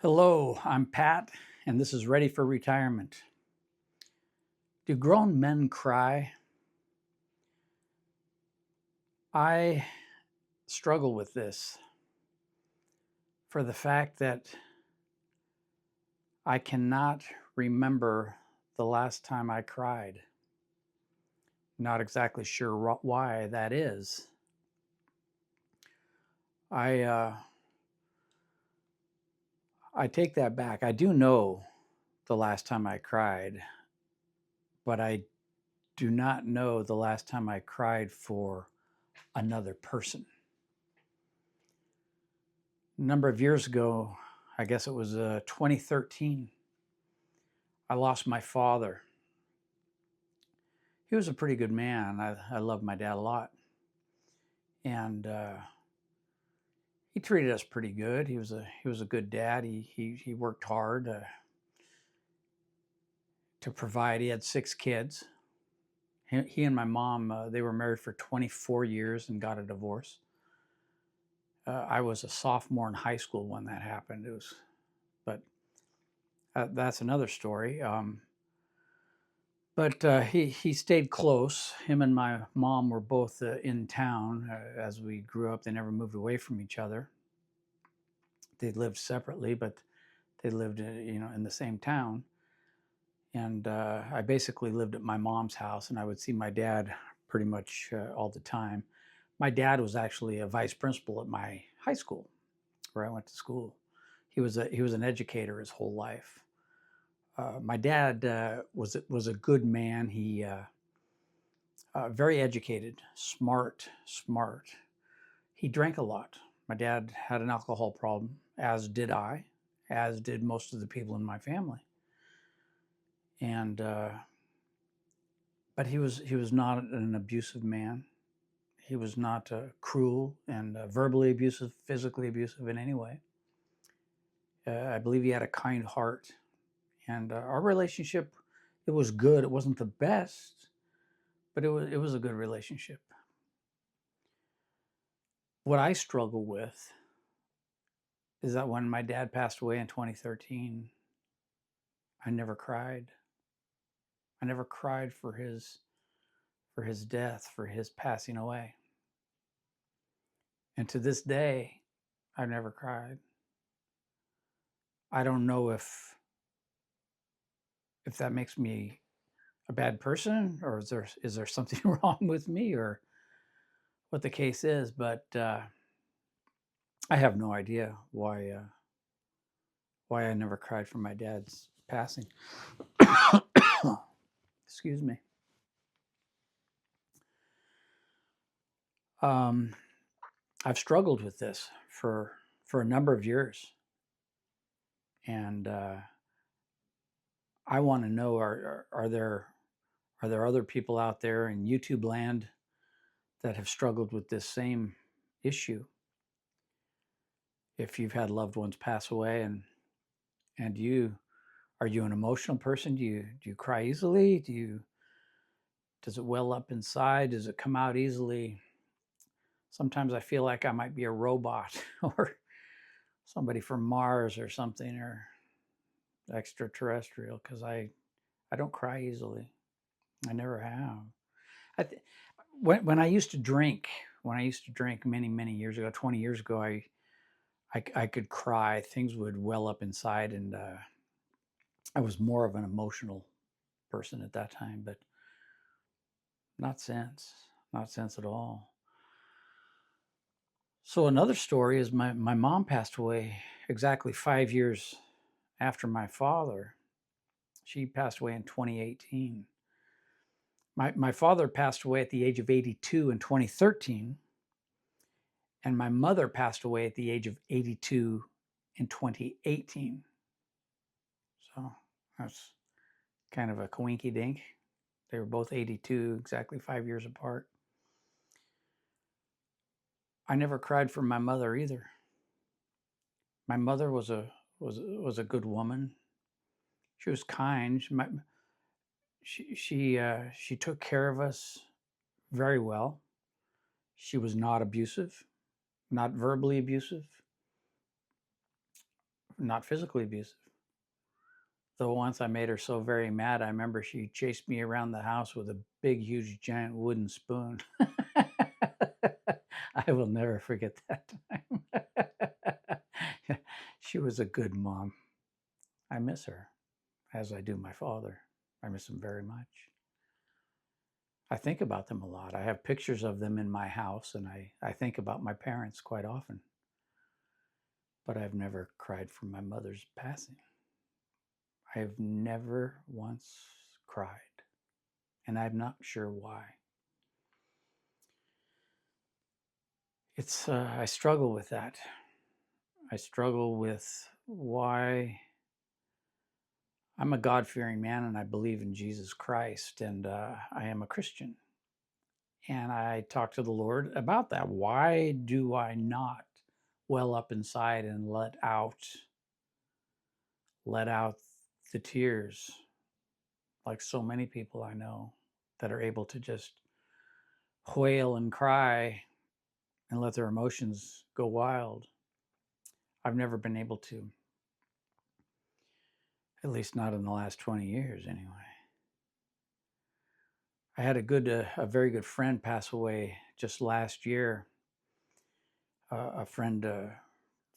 Hello, I'm Pat, and this is Ready for Retirement. Do grown men cry? I struggle with this for the fact that I cannot remember the last time I cried. Not exactly sure why that is. I uh, I take that back. I do know the last time I cried, but I do not know the last time I cried for another person. A number of years ago, I guess it was 2013, I lost my father. He was a pretty good man. I loved my dad a lot. And he treated us pretty good. He was a good dad. He worked hard to provide. He had 6 kids. He and my mom, they were married for 24 years and got a divorce. I was a sophomore in high school when that happened. But that's another story. But he stayed close. Him and my mom were both in town as we grew up. They never moved away from each other. They lived separately, but they lived in the same town. And I basically lived at my mom's house, and I would see my dad pretty much all the time. My dad was actually a vice principal at my high school where I went to school. He was an educator his whole life. My dad was a good man. He very educated, smart. He drank a lot. My dad had an alcohol problem, as did I, as did most of the people in my family. And but he was not an abusive man. He was not cruel and verbally abusive, physically abusive in any way. I believe he had a kind heart, and our relationship, it was good. It wasn't the best, but it was a good relationship. What I struggle with is that when my dad passed away in 2013, I never cried. I never cried for his death, for his passing away. And to this day, I've never cried. I don't know if that makes me a bad person, or is there something wrong with me, or what the case is, but I have no idea why I never cried for my dad's passing. Excuse me. Um, I've struggled with this for a number of years, and I want to know: are there other people out there in YouTube land that have struggled with this same issue? If you've had loved ones pass away, and are you an emotional person? Do you cry easily? Does it well up inside? Does it come out easily? Sometimes I feel like I might be a robot or somebody from Mars or something, or extraterrestrial, because I don't cry easily. I never have. I th- when I used to drink, many years ago, 20 years ago, I could cry. Things would well up inside, and I was more of an emotional person at that time, but not since at all. So another story is my mom passed away exactly 5 years after my father. She passed away in 2018. My father passed away at the age of 82 in 2013, and my mother passed away at the age of 82 in 2018. So that's kind of a coinky dink. They were both 82, exactly 5 years apart. I never cried for my mother either. My mother was a good woman. She was kind. She took care of us very well. She was not abusive, not verbally abusive, not physically abusive. Though once I made her so very mad, I remember she chased me around the house with a big, huge, giant wooden spoon. I will never forget that time. She was a good mom. I miss her, as I do my father. I miss him very much. I think about them a lot. I have pictures of them in my house, and I think about my parents quite often. But I've never cried for my mother's passing. I have never once cried, and I'm not sure why. I struggle with that. I struggle with why. I'm a God-fearing man, and I believe in Jesus Christ, and I am a Christian. And I talk to the Lord about that. Why do I not well up inside and let out the tears, like so many people I know that are able to just wail and cry and let their emotions go wild? I've never been able to, at least not in the last 20 years anyway. I had a very good friend pass away just last year. A friend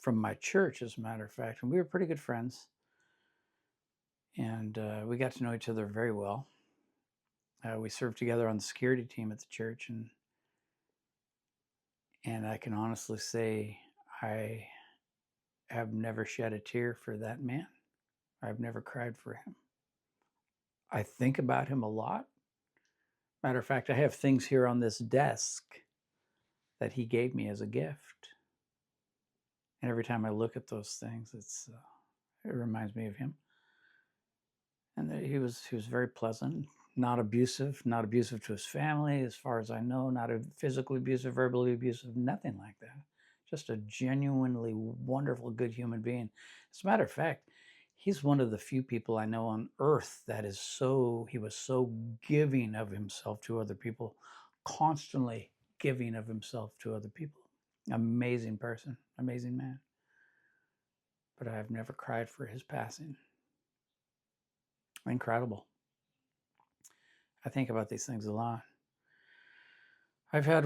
from my church, as a matter of fact, and we were pretty good friends. And we got to know each other very well. We served together on the security team at the church, and I can honestly say I have never shed a tear for that man. I've never cried for him. I think about him a lot. Matter of fact, I have things here on this desk that he gave me as a gift. And every time I look at those things, it reminds me of him. And he was very pleasant, not abusive to his family, as far as I know, not physically abusive, verbally abusive, nothing like that. Just a genuinely wonderful, good human being. As a matter of fact, he's one of the few people I know on earth that he was so giving of himself to other people, constantly giving of himself to other people. Amazing person, amazing man. But I've never cried for his passing. Incredible. I think about these things a lot. I've had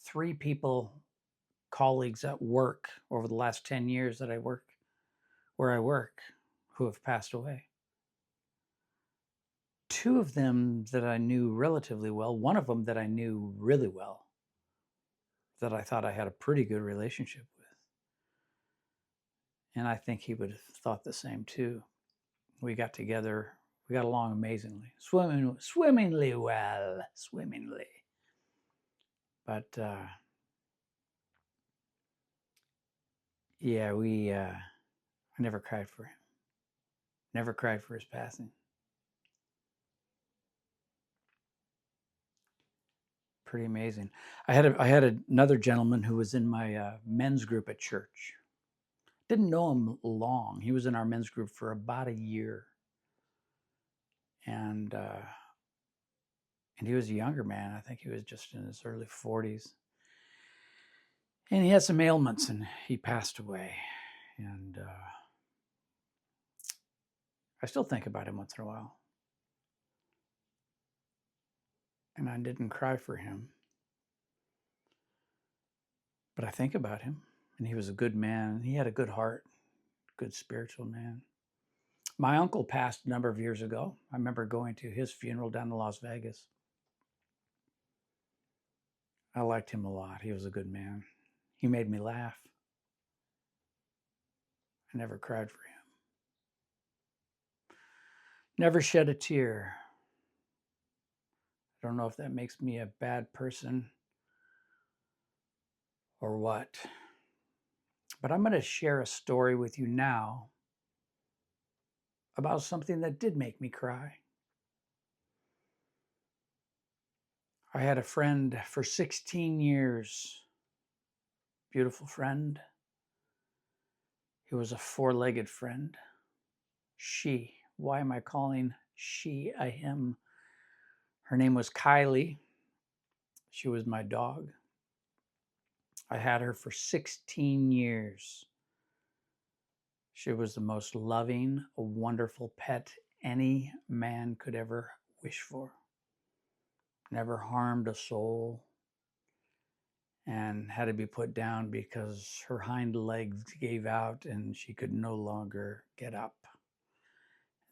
three people, colleagues at work over the last 10 years that where I work, who have passed away. Two of them that I knew relatively well, one of them that I knew really well, that I thought I had a pretty good relationship with. And I think he would have thought the same too. We got together, we got along amazingly, swimmingly well, swimmingly. But yeah, I never cried for him. Never cried for his passing. Pretty amazing. I had another gentleman who was in my men's group at church. Didn't know him long. He was in our men's group for about a year, and he was a younger man. I think he was just in his early 40s, and he had some ailments, and he passed away. And I still think about him once in a while, and I didn't cry for him, but I think about him, and he was a good man. He had a good heart, good spiritual man. My uncle passed a number of years ago. I remember going to his funeral down in Las Vegas. I liked him a lot. He was a good man. He made me laugh. I never cried for him. Never shed a tear. I don't know if that makes me a bad person or what. But I'm going to share a story with you now about something that did make me cry. I had a friend for 16 years. Beautiful friend. He was a four-legged friend. She. Why am I calling she a him? Her name was Kylie. She was my dog. I had her for 16 years. She was the most loving, wonderful pet any man could ever wish for. Never harmed a soul, and had to be put down because her hind legs gave out and she could no longer get up.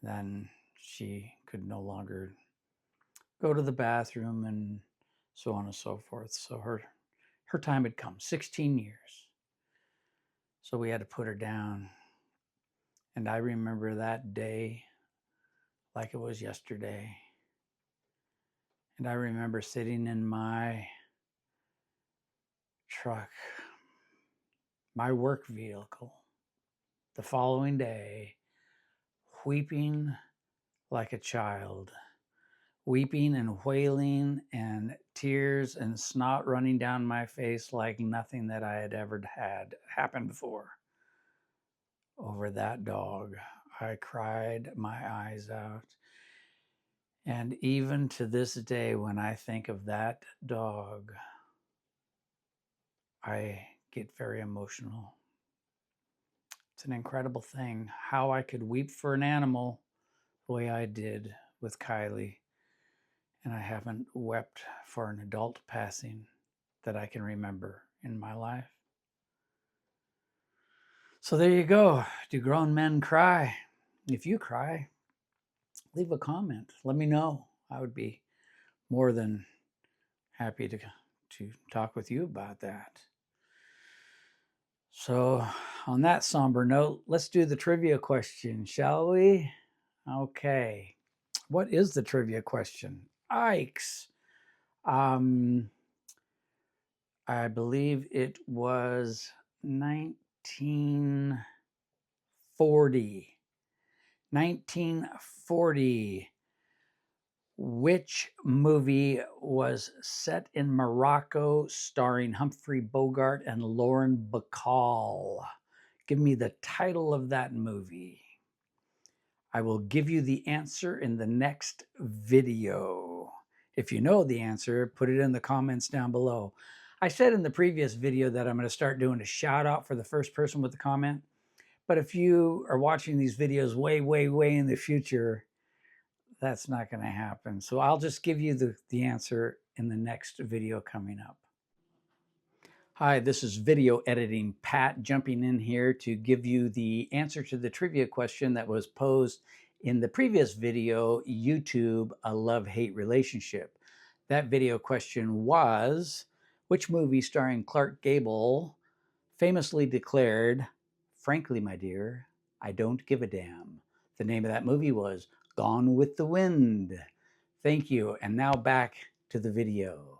Then she could no longer go to the bathroom and so on and so forth. So her time had come, 16 years. So we had to put her down. And I remember that day like it was yesterday. And I remember sitting in my truck, my work vehicle, the following day, weeping like a child, weeping and wailing, and tears and snot running down my face like nothing that I had ever had happen before. Over that dog, I cried my eyes out. And even to this day, when I think of that dog, I get very emotional. It's an incredible thing how I could weep for an animal the way I did with Kylie. And I haven't wept for an adult passing that I can remember in my life. So there you go. Do grown men cry? If you cry, leave a comment. Let me know. I would be more than happy to talk with you about that. So on that somber note, let's do the trivia question, shall we? Okay. What is the trivia question? Ikes. I believe it was 1940. 1940. Which movie was set in Morocco starring Humphrey Bogart and Lauren Bacall? Give me the title of that movie. I will give you the answer in the next video. If you know the answer, put it in the comments down below. I said in the previous video that I'm going to start doing a shout out for the first person with the comment. But if you are watching these videos way, way, way in the future, that's not going to happen. So I'll just give you the answer in the next video coming up. Hi, this is video editing Pat jumping in here to give you the answer to the trivia question that was posed in the previous video, YouTube, a love-hate relationship. That video question was, which movie starring Clark Gable famously declared, "Frankly, my dear, I don't give a damn"? The name of that movie was Gone with the Wind. Thank you. And now back to the video.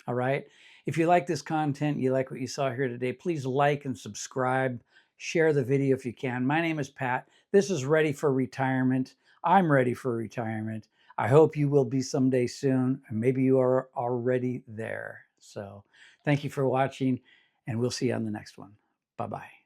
All right. If you like this content, you like what you saw here today, please like and subscribe. Share the video if you can. My name is Pat. This is Ready for Retirement. I'm ready for retirement. I hope you will be someday soon, and maybe you are already there. So thank you for watching, and we'll see you on the next one. Bye-bye.